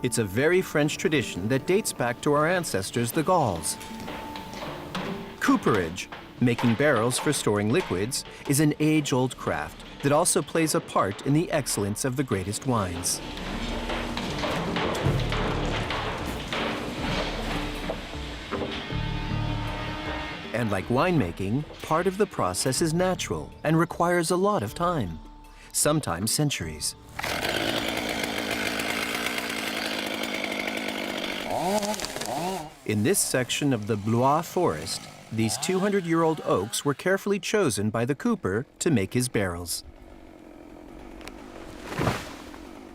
It's a very French tradition that dates back to our ancestors, the Gauls. Cooperage, making barrels for storing liquids, is an age-old craft that also plays a part in the excellence of the greatest wines. And like winemaking, part of the process is natural and requires a lot of time, sometimes centuries. In this section of the Blois forest, these 200-year-old oaks were carefully chosen by the cooper to make his barrels.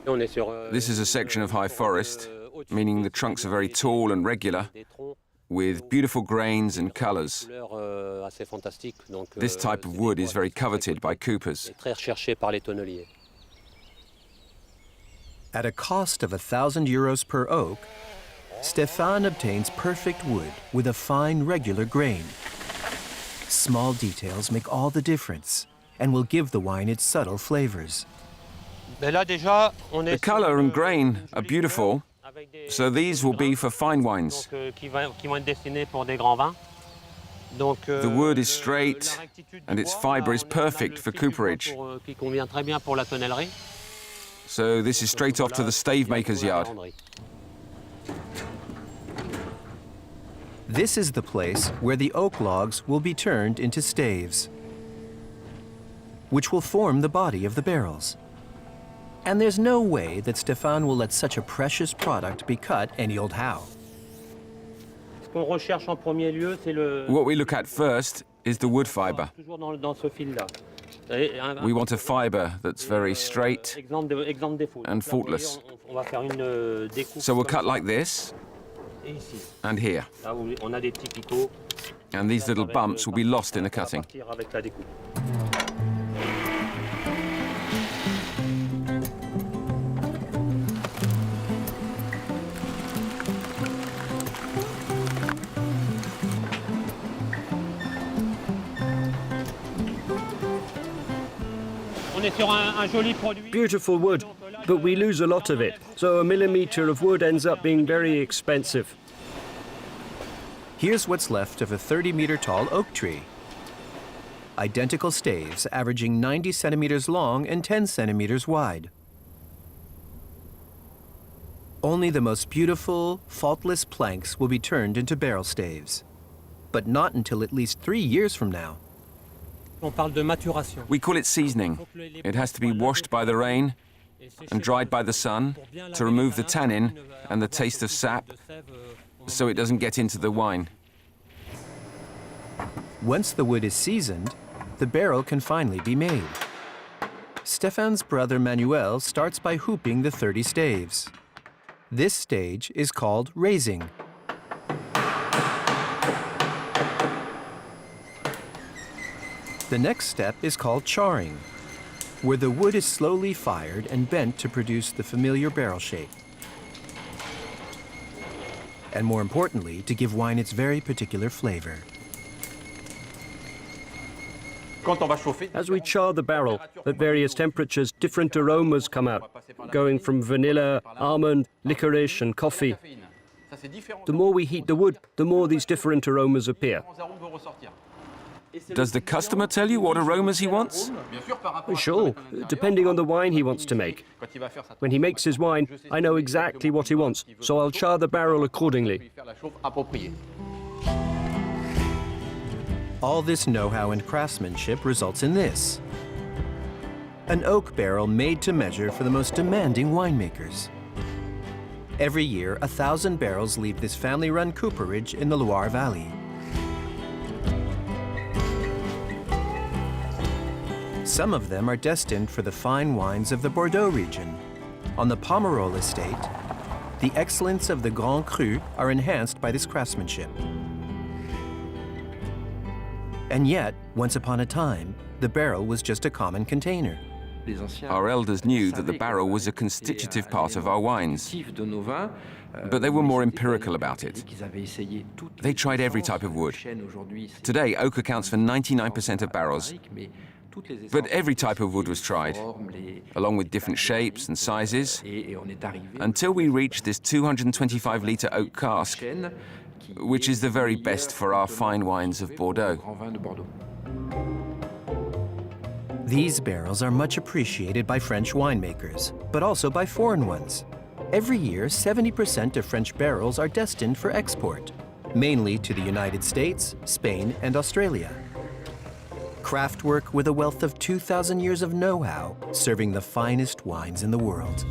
This is a section of high forest, meaning the trunks are very tall and regular, with beautiful grains and colors. This type of wood is very coveted by coopers. At a cost of 1,000 euros per oak, Stéphane obtains perfect wood with a fine, regular grain. Small details make all the difference and will give the wine its subtle flavors. The color and grain are beautiful, so these will be for fine wines. The wood is straight and its fiber is perfect for cooperage. So this is straight off to the stave maker's yard. This is the place where the oak logs will be turned into staves, which will form the body of the barrels. And there's no way that Stéphane will let such a precious product be cut any old how. What we look at first is the wood fiber. We want a fiber that's very straight and faultless. So we'll cut like this, and here. And these little bumps will be lost in the cutting. Beautiful wood, but we lose a lot of it, so a millimeter of wood ends up being very expensive. Here's what's left of a 30-meter tall oak tree. Identical staves averaging 90 centimeters long and 10 centimeters wide. Only the most beautiful, faultless planks will be turned into barrel staves, but not until at least 3 years from now. We call it seasoning. It has to be washed by the rain and dried by the sun to remove the tannin and the taste of sap, so it doesn't get into the wine. Once the wood is seasoned, the barrel can finally be made. Stéphane's brother Manuel starts by hooping the 30 staves. This stage is called raising. The next step is called charring, where the wood is slowly fired and bent to produce the familiar barrel shape. And more importantly, to give wine its very particular flavor. As we char the barrel, at various temperatures, different aromas come out, going from vanilla, almond, licorice, and coffee. The more we heat the wood, the more these different aromas appear. Does the customer tell you what aromas he wants? Sure, depending on the wine he wants to make. When he makes his wine, I know exactly what he wants, so I'll char the barrel accordingly. All this know-how and craftsmanship results in this: an oak barrel made to measure for the most demanding winemakers. Every year, 1,000 barrels leave this family-run cooperage in the Loire Valley. Some of them are destined for the fine wines of the Bordeaux region. On the Pomerol estate, the excellence of the Grand Cru are enhanced by this craftsmanship. And yet, once upon a time, the barrel was just a common container. Our elders knew that the barrel was a constitutive part of our wines, but they were more empirical about it. They tried every type of wood. Today, oak accounts for 99% of barrels, But every type of wood was tried, along with different shapes and sizes, until we reached this 225-litre oak cask, which is the very best for our fine wines of Bordeaux. These barrels are much appreciated by French winemakers, but also by foreign ones. Every year, 70% of French barrels are destined for export, mainly to the United States, Spain, and Australia. Craftwork with a wealth of 2,000 years of know-how, serving the finest wines in the world.